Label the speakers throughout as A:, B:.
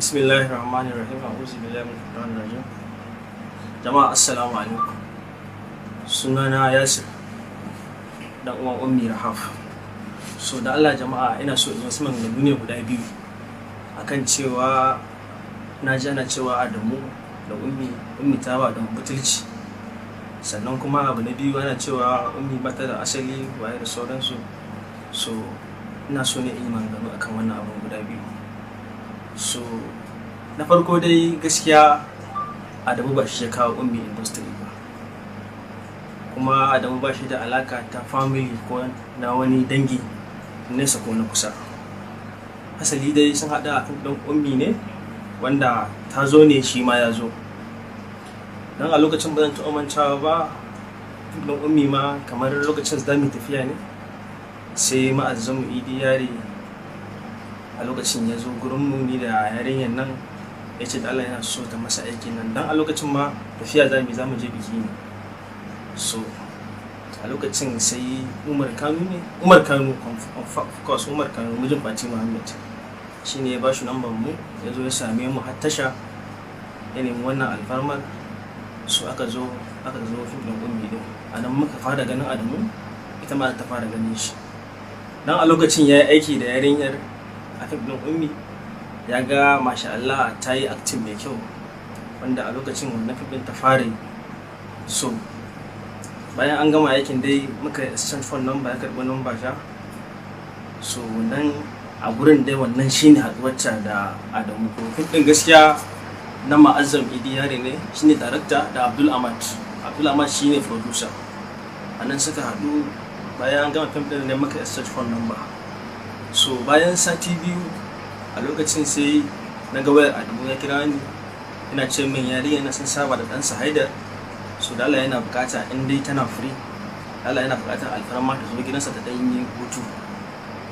A: Bismillahirrahmanirrahim. A'udzu billahi minash shaitanir rajim. Jama'a assalamu alaikum. Sunana Yasir, dan uwan Ummi Rahaf. So da Allah jama'a, ina so in yi wasu maganganu ne guda biyu akan cewa na ji ana cewa Adamu da Ummi ta ba don butulci. Sannan kuma abu na biyu ana cewa Ummi ba ta da asali waye da sauransu. So ina so ne in yi maganganu akan wannan abu guda biyu. So na farko dai gaskiya Adamu ba shi ya kawo Ummi industry ba, kuma Adamu ba shi da alaka ta family ko na wani dangi nesa ko na kusa. Asali dai sun haɗa a kan ɗan Ummi ne, wanda ta zo ne shi ma ya zo. Dan a lokacin ba zan taɓa mantawa ba, ɗan Ummi ma kamar lokacin da mu tafiya ne, sai ma'azzamu Idi Yari a lokacin ya zo gurinmu ni da yarinyar nan, ya ce da Allah yana so ta masa aikin nan. Dan a lokacin ma tafiya za mu je biki ne. So a lokacin sai Umar Kanu of course Umar Kanu mijin Fati Muhammad shi ne ya ba shi lambar mu, ya zo ya same mu har tasha ya nemi wannan alfarmar. So aka zo fim ɗin Ummi ɗin, a nan muka fara ganin Adamu, ita ma ta fara ganin shi. Dan a lokacin ya yi aiki da yarinyar a fim ɗin Ummi, ya ga masha Allah ta yi acting mai kyau, wanda a lokacin wannan fim ɗin ta fara yi. So bayan an gama aikin dai muka exchange phone number, ya karɓi number ta. So nan a gurin dai wannan shine haɗuwarta da Adamu. Fim ɗin gaskiya na Ma'azzam Idi Yari ne, shine director, da Abdul Ahmad shine producer. A nan suka haɗu. Bayan an gama fim ɗin ne muka exchange phone number. So bayan sati biyu a lokacin sai na ga wayar Adamu ya kira ni, yana ce min yarinya na sun saba da ɗansa Haidar. So da Allah yana bukata in dai tana free, Allah yana bukatar alfarma ta zo gidansa ta ɗan yi hutu.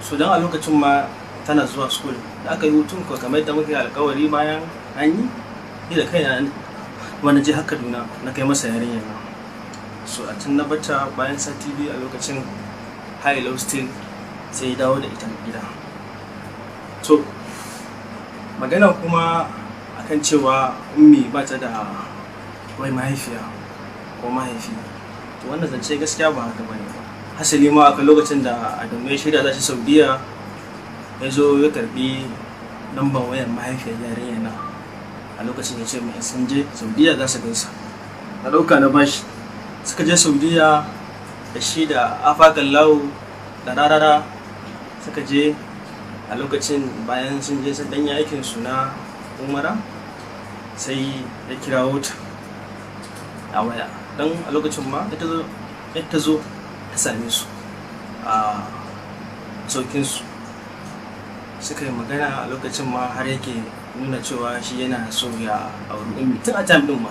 A: So dan a lokacin ma tana zuwa school, da aka yi hutun ko kamar yadda muka yi alkawari bayan an yi, ni da kaina wani je har Kaduna na kai masa yarinyar nan. So a tun na bata bayan sati biyu a lokacin high low still sai ya dawo da ita gida. So magana kuma akan cewa Ummi ba ta da wai mahaifiya ko mahaifi, to wannan zance gaskiya ba haka bane ba. Hasali ma aka lokacin da Adamu ya shirya za shi Saudiya, ya zo ya karbi lambar wayar mahaifiyar yarinya na. A lokacin ya ce mai sun je Saudiya za su gaisa, na ɗauka na bashi. Suka je Saudiya da shi da Afakan Lawo da Rarara suka je. A lokacin bayan sun je sun ɗanyi aikin su na Umara, sai ya kirawo ta a waya. Dan a lokacin ma ta zo ta same su a saukin su, suka yi magana. A lokacin ma har yake nuna cewa shi yana so ya auri Ummi tun a time din ma.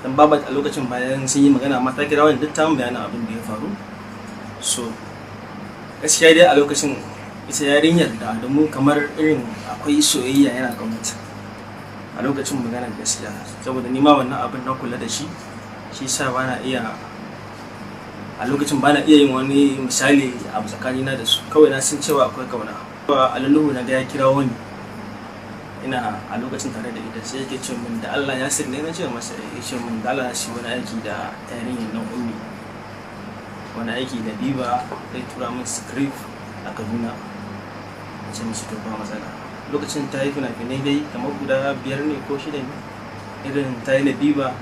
A: Dan baba a lokacin bayan sun yi magana ma ta kira wani duk ta bayanin abin da ya faru. So gaskiya dai a lokacin ita yarinyar da Adamu kamar irin akwai soyayya, yana ƙaunata a lokacin maganar gaskiya. Saboda ni ma wannan abin na kula da shi sa a lokacin bana iya yin wani misali a tsakanina da su. Kawai na san cewa akwai kauna. A laluhu na ga ya kira wani, ina a lokacin tare da ita, sai yake ce min da Allah Yasir ne. Na ce masa, ya ce min da Allah shi wani aiki da yarinyar nan Ummi, wani aiki da Biba, zai tura min script a Kaduna. Na ce mishi to ba matsala. Lokacin ta yi fina-finai dai kamar guda 5 ne ko 6 ne, irin ta yi na Biba,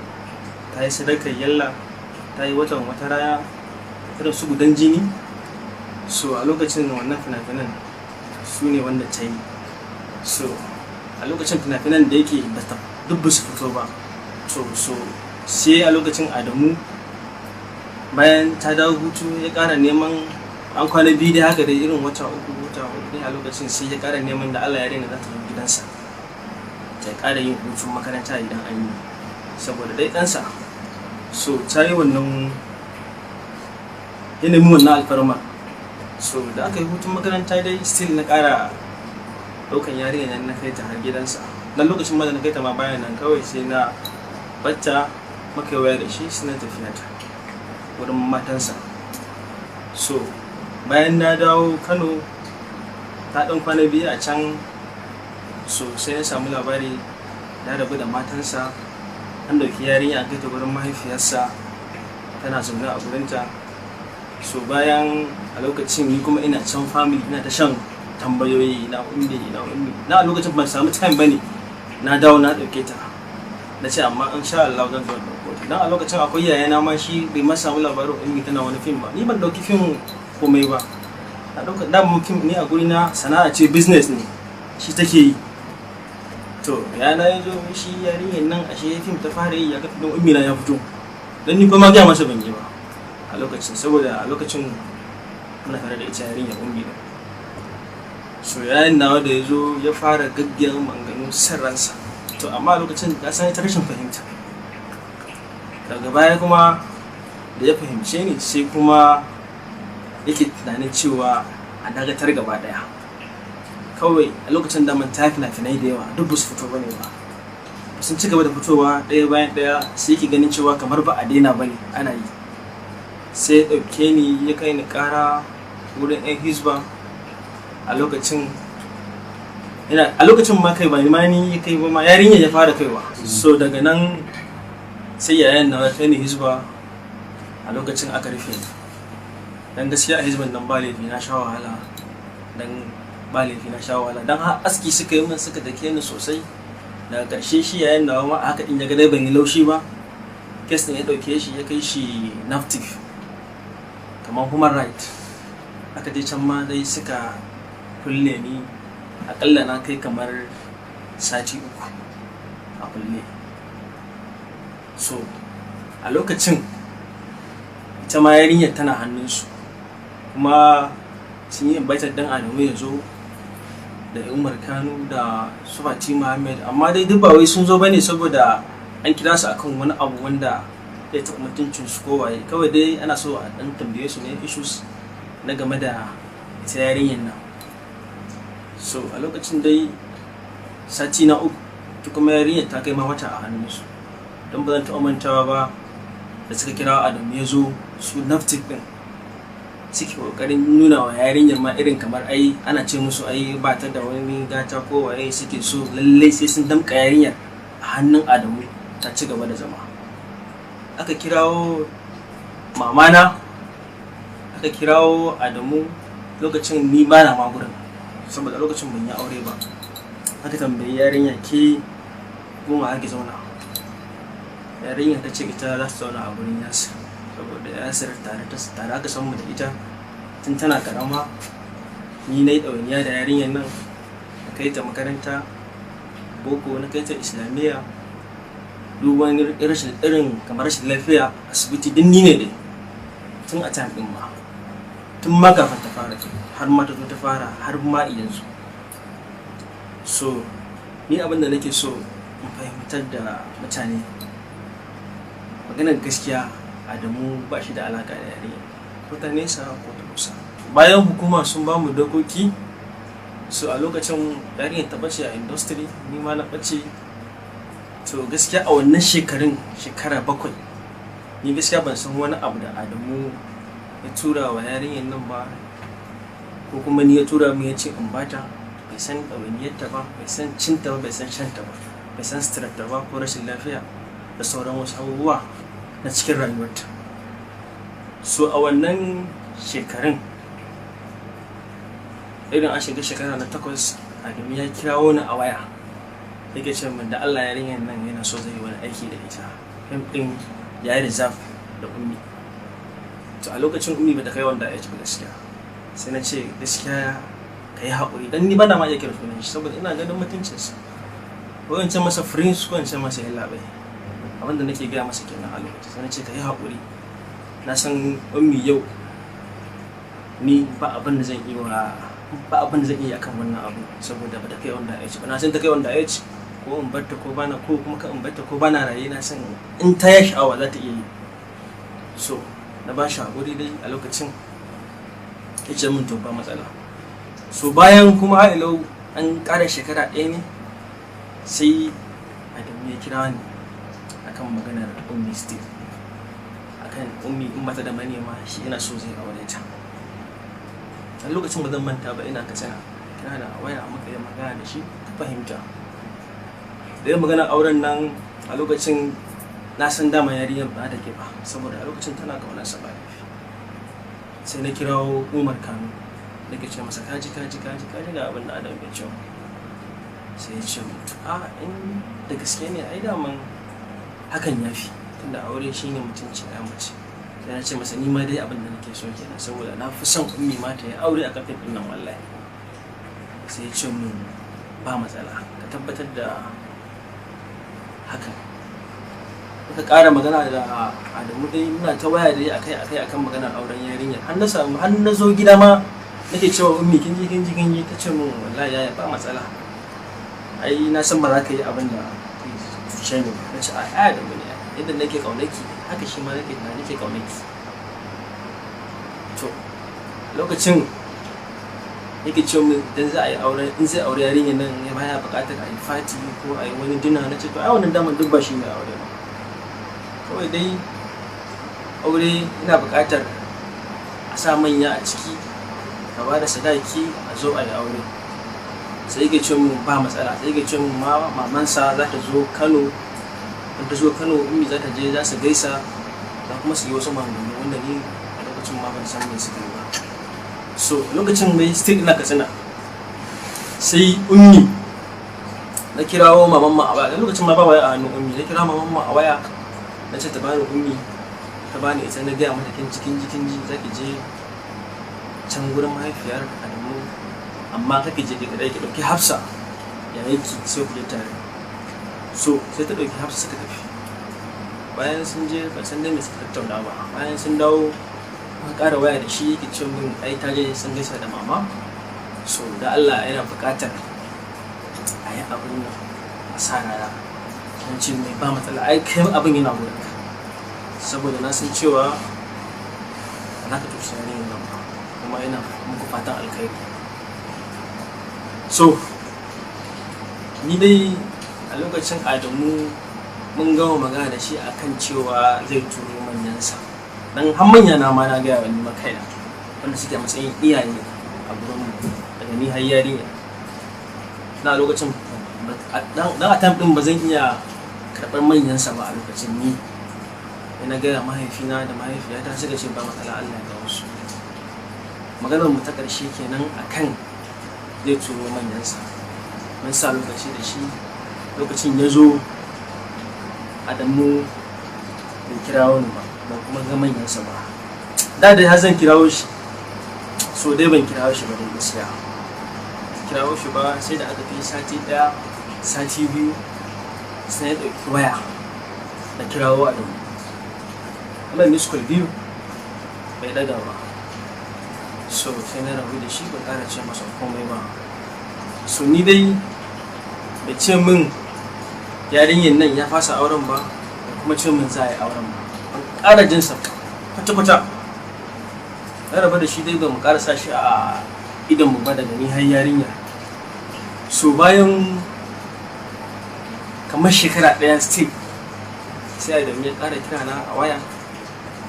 A: ta yi Sadakar Yalla, ta yi Watan Wata Raya, irin su Gudan Jini. So a lokacin wannan fina-finan su ne wanda ta yi. So a lokacin fina-finan da yake duk ba su fito ba. So sai a lokacin Adamu bayan ta dawo hutu ya ƙara neman, an kwana biyu dai haka dai, irin wata uku dai. A lokacin sai ya ƙara neman da Allah yarinya za ta zo gidansa ta ƙara yin hutun makaranta idan an yi, saboda dai ɗansa. So ta yi wannan, ya nemi wannan alfarma. So da aka yi hutun makaranta dai still na ƙara ɗaukan yarinya nan na kai ta har gidansa. Dan lokacin ma da na kai ta ma bayan nan kawai sai na bata, muka yi waya da shi, sai na tafiya ta wurin matansa. So bayan na dawo Kano, ta ɗan kwana biyu a can. so sai ya samu labari ya rabu da matansa, an dauki yarinya kai ta gurin mahaifiyarsa tana zaune a gurinta. So bayan a lokacin ni kuma ina can family ina ta shan tambayoyi na ummi na lokacin ban samu time bane na dawo na dauke ta na ce amma in sha Allah zan zo dauko ta. Dan a lokacin akwai yayana ma shi bai ma samu labarin ummi tana wani film ba, ni ban dauki film komai ba, na dauka da mun film ni a guri na sana'a ce, business ne shi take yi. To yana yazo shi yarinyar nan ashe film ta fara yi ya ga film ummi na ya fito, dan ni kuma ga masa ban yi ba a lokacin, saboda a lokacin muna tare da ita yarinyar ummi da. So yayin nawa da yazo ya fara gaggiyar maganganun sarransa, to amma a lokacin ka san ita rashin fahimta. Daga baya kuma da ya fahimce ni sai kuma yake tunanin cewa a dagatar gaba daya. Kawai a lokacin da man tafi na finai da yawa duk su fito bane ba, sun ci gaba da fitowa daya bayan daya, sai yake ganin cewa kamar ba a daina bane ana yi. Sai ya dauke ni ya kai ni kara wurin yan hizba. A lokacin ma kai ba ma ni kai ba ma yarinya ya fara kaiwa. So daga nan sai yayan na kai ni hizba. A lokacin aka rufe ni, dan gaskiya a hizban nan ba laifi na sha wahala, dan har aski suka yi min suka dake ni sosai. Daga karshe shi yayan na ma haka din ya ga dai ban yi laushi ba, kes din ya dauke shi ya kai shi NAFTIC kamar human right. Aka je can ma dai suka kulle ni, akalla na kai kamar sati 3 a kulle. So a lokacin ita ma yarinyar tana hannunsu, kuma sun yi invited dan Adamu ya zo da Umar Kanu da su Fatima Ahmed, amma dai duk ba wai sun zo bane saboda an kira su akan wani abu wanda ya taɓa mutuncin su ko waye, kawai dai ana so a dan tambaye su ne issues na game da ita yarinyar nan. So a lokacin dai sati na 3 ta kuma yarinyar ta kai ma wata a hannunsu, don ba zan taɓa mantawa ba da suka kira Adamu ya zo su NAFTIC din suke kokarin nuna wa yarinyar ma irin kamar ai ana ce musu ai ba ta da wani gata ko waye, suke so lallai sai sun damka yarinyar a hannun Adamu ta ci gaba da zama. Aka kirawo mamana, aka kirawo Adamu. Lokacin ni ba na ma gurin saboda lokacin ban yi aure ba. Aka tambayi yarinya ke goma ake zauna, yarinya ta ce ita za su zauna a gurin Yasir saboda Yasir tare aka san mu da ita tun tana karama. Ni na yi ɗawainiya da yarinyar nan, na kai ta makaranta boko, na kai ta islamiyya, duk wani irin kamar rashin lafiya asibiti din ni ne dai tun a time din ma, tun ma kafin ta fara har ma ta zo ta fara har ma yanzu. So ni abin da nake so in fahimtar da mutane, maganar gaskiya Adamu ba shi da alaka da yarinya, ko ta nesa ko ta kusa. Bayan hukuma sun ba mu dokoki, so a lokacin yarinyar ta bace a industry, ni ma na bace. To gaskiya a wannan shekara 7 ni gaskiya ban san wani abu da Adamu ya tura wa yarinyar nan ba, ko kuma ni ya tura mu ya ce in bata. Bai san ɗawainiyarta ba, bai san cinta ba, bai san shanta ba, bai san suturarta ba ko rashin lafiya da sauran wasu abubuwa na cikin rayuwarta. So a wannan shekarun irin an shiga shekara na 8, Adamu ya kirawo ni a waya, yake ce min da Allah yarinyar nan yana so zai yi wani aiki da ita, fim ɗin ya yi reserve da ummi. To a lokacin ummi bata kai wanda ya ci gaskiya, sai na ce gaskiya ka yi haƙuri, dan ni bana ma iya kira sunan shi saboda ina ganin mutuncinsa, ko in ce masa prince ko in ce masa yallaɓai, abinda nake gaya masa kenan a lokacin. Sai na ce ka yi haƙuri, na san ummi yau ni ba abin da zan iya akan wannan abu saboda bata kai wanda ya ci ba. Na san ta kai wanda ya ci, ko in barta ko bana, ko kuma ka in barta ko bana raye, na san in ta yi sha'awa za ta iya yi. So na ba shi haƙuri dai a lokacin, ya ce min to ba matsala. So bayan kuma ha'ilau an ƙara shekara 1 ne, sai Adamu ya kira ni akan maganar ummi still, akan ummi in bata da manema shi ina so zai aure ta. A lokacin ba zan manta ba, ina Katsina, kira da waya muka yi magana da shi. fahimta. Da yin magana auren nan a lokacin na san dama yarinyar ba da ke ba, saboda a lokacin tana kauna sa ba. Sai na kirawo Umar Kano da ke ce masa kaji ga abin da Adam ya ce. Sai ya ce in da gaske ne ai daman hakan ya fi, tunda aure shine mutunci ya mace. Sai na ce masa ni ma dai abin da nake so kenan, saboda na fi son ummi ma ta yi aure a kafin ɗin nan wallahi. Sai ya ce min ba matsala, ka tabbatar da hakan. Muka ƙara magana da Adamu dai muna ta waya dai akai akan maganar auren yarinyar. Har na zo gida ma nake cewa ummi kin ji ta ce min wallahi yaya ba matsala. Ai na san ba za ka yi abin da zuciya ne. Na ce a Adamu ne, yadda nake kaunaki haka shi ma nake kaunaki. To lokacin yake ce min idan za a yi aure, in zai aure yarinyar nan ya baya buƙatar a yi fati ko a yi wani dina. Na ce to ai wannan daman duk ba shi ne aure ba. Kawai dai aure ina buƙatar a sa manya a ciki, ka ba da sadaki a zo a yi aure. Sai yake ce min ba matsala, sai yake ce min mamansa za ta zo Kano. In ta zo Kano ummi za ta je, za su gaisa, za kuma su yi wasu maganganu wanda ni a lokacin ma ban san me suka yi ba. So lokacin mai still ina Katsina, sai ummi na kirawo maman ma a waya. Lokacin ma ba waya a hannun ummi, na kira maman ma a waya na ce ta bani ummi, ta bani ita. Na gaya mata kin ji za ki je can gurin mahaifiyar Adamu, amma kake je kadai, ki dauki Hafsa yayanki sai ku je tare. So sai ta dauki Hafsa suka tafi. Bayan sun je ban san dai me suka tattauna ba. Bayan sun dawo an ƙara waya da shi, yake ce min ai ta je sun gaisa da mama. So da Allah yana buƙatar a yi abin nan a sa rana. Kan ce mai ba matsala, ai kai abin yana wurinka, saboda na san cewa ba za ka tushe yarinyar nan ba, kuma yana muku fatan alkhairi. So ni dai a lokacin Adamu mun gama magana da shi akan cewa zai turo manyansa, dan har manya na ma na gaya wa ni makaina wanda suke matsayin iyaye a gurin mu, daga ni har yarinya. Na lokacin dan a time din ba zan iya karɓar manyansa ba a lokacin. Ni na gaya mahaifina da mahaifiyata suka ce ba matsala, Allah ya kawo su. Maganar mu ta ƙarshe kenan akan zai turo manyansa. Mun sa lokaci da shi, lokacin ya zo Adamu bai kirawo ni ba kuma ga manyansa ba. Da har zan kirawo shi, so dai ban kirawo shi ba dai gaskiya. Kirawo shi ba sai da aka kai sati ɗaya, sati biyu, sai ya ɗauki waya da kirawo Adamu. Amma miss call biyu bai daga ba. So sai na rabu da shi, ban ƙara ce masa komai ba. So ni dai bai ce min yarinyar nan ya fasa auren ba, da kuma ce min za a yi auren ba. Ban ƙara jinsa kwata-kwata. Na rabu da shi dai ba mu ƙara sa shi a idan mu ba daga ni har yarinya. So bayan kamar shekara ɗaya still sai Adamu ya ƙara kira na a waya.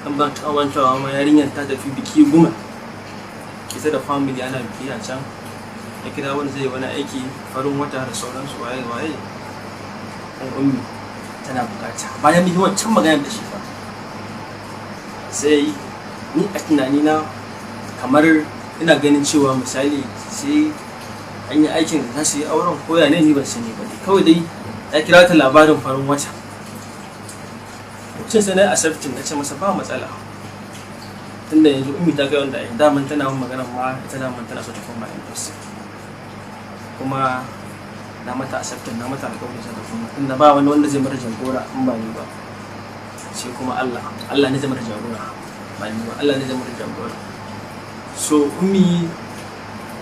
A: Dan ban taɓa wancewa ma yarinyar ta tafi biki Guma, ita da family ana biki a can. Ya kira wani zai wani aiki farin wata da sauransu, waye ɗan ummi tana bukata. Bayan mun yi wancan magana da shi fa, sai ni a tunanina kamar ina ganin cewa misali sai an yi aikin za su yi auren ko ya ne, ni ban sani ba. Kawai dai ya kira ta labarin farin wata. Lokacin sai na yi accepting, na ce masa ba matsala, tunda yanzu ummi ta kai wanda daman tana mun magana ma ita daman tana so ta koma university, kuma na mata accepting, na mata alƙawarin sa da kuma tunda ba wani wanda zai mata jagora in ba ni ba, sai kuma Allah ne zai mata jagora ba ni ba, Allah ne zai mata jagora. So ummi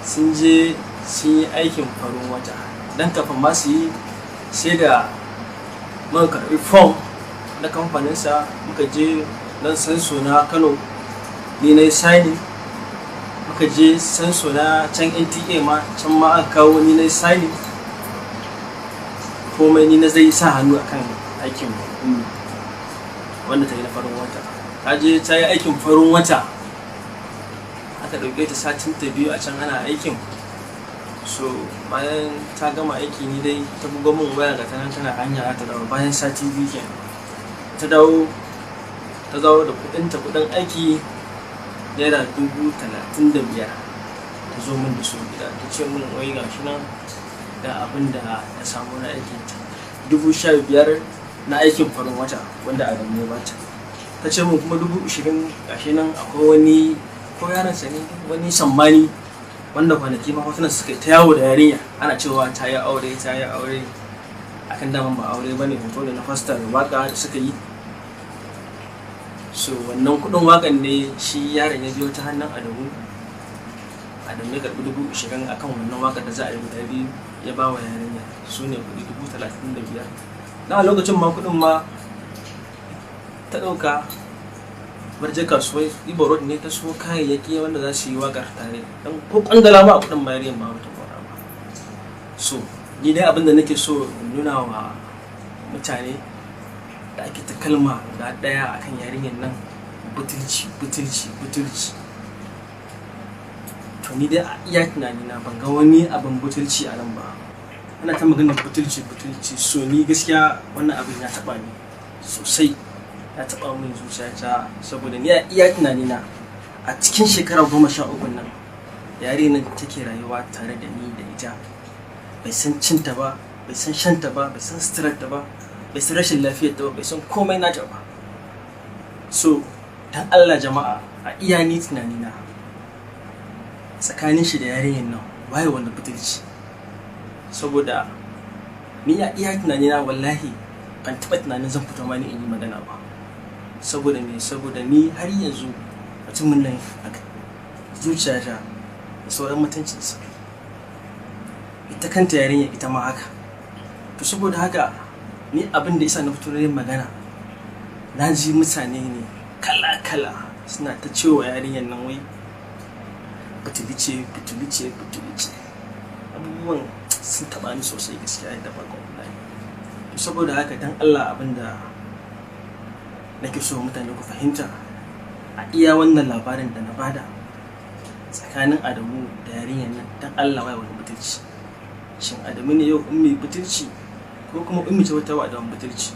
A: sun je sun yi aikin farin wata, dan kafin ma su yi sai da muka karɓi form na kamfaninsa, muka je nan sanso na Kano, ni na yi signing. Muka je sanso na can NTA ma, can ma aka kawo ni na yi signing. Komai ni na zai sa hannu akan aikin wanda ta yi na farin wata. Ta je ta yi aikin farin wata, aka ɗauke ta satin ta biyu a can ana aikin. so bayan ta gama aiki ni dai ta bugo min waya ga tana hanya ta dawo bayan sati biyu kenan ta dawo da kudin aiki naira 35,000 ta zo min da su gida ta ce min wai gashi nan da abin da ya samu na aikin ta 15,000 na aikin farin wata wanda a gamme bata ta ce min kuma 20,000 gashi nan akwai wani ko yaransa ne wani sammani wanda kwanaki ma hotunan suka ta yawo da yarinya ana cewa ta yi aure akan daman ba aure bane hoto da na fasta da waka da suka yi. So wannan kudin wakan ne shi yaron ya biyo ta hannun Adamu ya karbi 20,000 akan wannan wakar da za a yi guda biyu ya ba wa yarinya su ne kudi 35,000 na lokacin ma kudin ma ta dauka barje kasuwar Ibo Road ne ta so kayayyaki wanda za su yi wakar tare dan ko kangala ma a kudin bayariyan ma wata gora ba. So ni dai abinda nake so in nuna wa mutane da ake ta kalma guda daya akan yarinyar nan butulci to ni dai a iya tunani na ban ga wani abin butulci a nan ba. Ana ta maganar butulci so ni gaskiya wannan abin ya taba ni sosai, ya taba min zuciyata saboda ni a iya tunani na a cikin shekara 13 nan yarinyar take rayuwa tare da ni da ita bai san cinta ba, bai san shanta ba, bai san suturarta ba, bai san rashin lafiyar ta ba, bai san komai nata ba. So dan Allah jama'a a iya ni tunani na tsakanin shi da yarinyar nan waye wanda butulci, saboda ni a iya tunani na wallahi ban taba tunanin zan fito ma ni in yi magana ba. Saboda ni har yanzu mutumin nan a zuciyata da sauran mutuncinsa, ita kanta yarinya ita ma haka. To saboda haka ni abin da yasa na fito yin magana, na ji mutane ne kala suna ta cewa yarinyar nan wai butulce abubuwan sun taba ni sosai gaskiya da farkon wallahi. To saboda haka dan Allah abin da nake so mutane ku fahimta a iya wannan labarin da na bada tsakanin Adamu da yarinyar nan, dan Allah wai wani butulci. Shin Adamu ne yau ummi butulci ko kuma ummi ce wata wa Adamu butulci?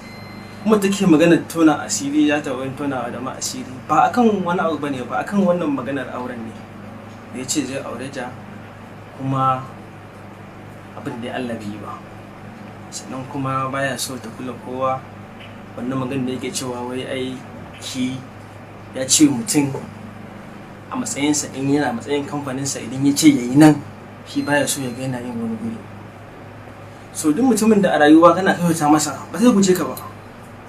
A: Kuma take magana tona asiri ya ta wani tona Adamu asiri ba akan wani abu bane ba, akan wannan maganar auren ne da yace zai aure ta kuma abin da Allah bai yi ba. Sannan kuma baya so ta kula kowa, wannan magana da yake cewa wai ai ki ya ce mutum a matsayinsa in yana matsayin kamfaninsa idan ya ce yayi nan shi baya so ya ga yana yin wani guri. So duk mutumin da a rayuwa kana kyautata masa ba zai guje ka ba.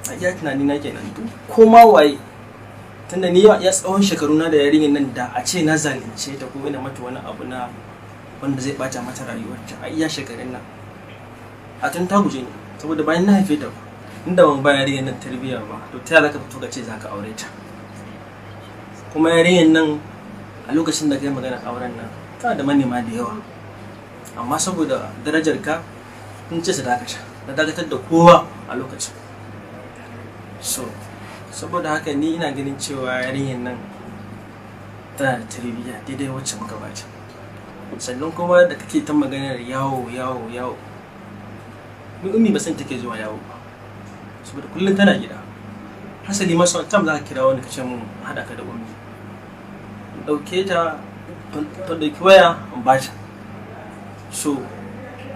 A: A iya tunani na kenan duk ko ma waye, tunda ni ya tsawon shekaru na da yarinyar nan da a ce na zalunce ta ko ina mata wani abu na wanda zai bata mata rayuwarta a iya shekarun nan a tun ta guje ni, saboda bayan na haife ta inda ban ba yarinyar nan tarbiyya ba to ta yaya ka fito ka ce za ka aure ta? Kuma yarinyar nan a lokacin da kai magana auren nan tana da manema da yawa, amma saboda darajar ka kun ce su dakatar da kowa a lokacin. So saboda haka ni ina ganin cewa yarinyar nan tana da tarbiyya daidai wacce muka bata. Sannan kuma da kake ta maganar yawo ni ummi ba san take zuwa yawo ba, saboda kullum tana gida. Hasali ma sau tam za ka kira wani ka ce mun haɗa ka da ummi, in ɗauke ta ɗauki waya in ba ta. So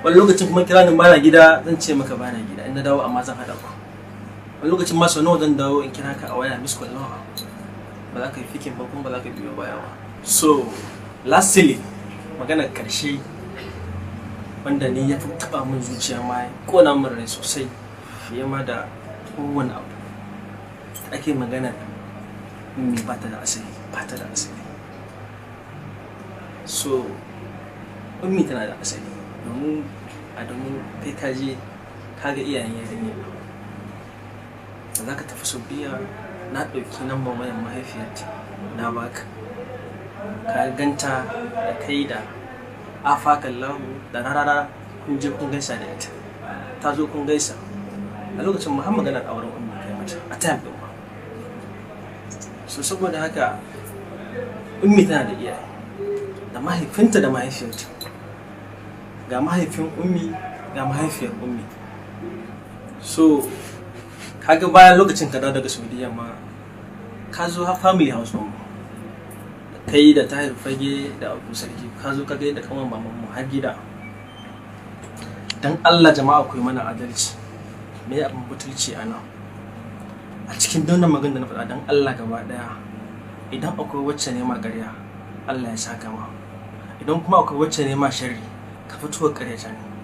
A: wani lokacin kuma kira ni bana gida zan ce maka bana gida, in na dawo amma zan haɗa ku. Wani lokacin ma sau nawa zan dawo in kira ka a waya miss call nawa ba za ka yi fikin ba kuma ba za ka biyo baya ba. So lastly maganar karshe wanda ni ya fi taɓa min zuciya ma ya ƙona min rai sosai fiye ma da kowane abu, ake magana ummi ba ta da asali. So ummi tana da asali domin Adamu kai ka je ka ga iyayen yarinya da za ka tafi Saudiya, na ɗauki namban wayan mahaifiyarta na baka, ka ganta da kai da afakallahu da rarara kun je kun gaisa da ita, ta zo kun gaisa a lokacin ma har maganar auren ummi kai mata a time din ba. So saboda haka ummi tana da iyaye da mahaifinta da mahaifiyarta, ga mahaifin ummi ga mahaifiyar ummi. So kaga bayan lokacin ka dawo daga Saudiya ma ka zo har family house mu, kai da Tahir Fage da Abu Sarki ka zo ka ga da kanwan maman mu har gida. Dan Allah jama'a ku yi mana adalci, me abin butulci ana a cikin wannan magana da na faɗa. Dan Allah gaba daya, idan akwai wacce ne ma ƙarya Allah ya saka ma, idan kuma akwai wacce ne ma sharri ka fito ka ƙaryata ne.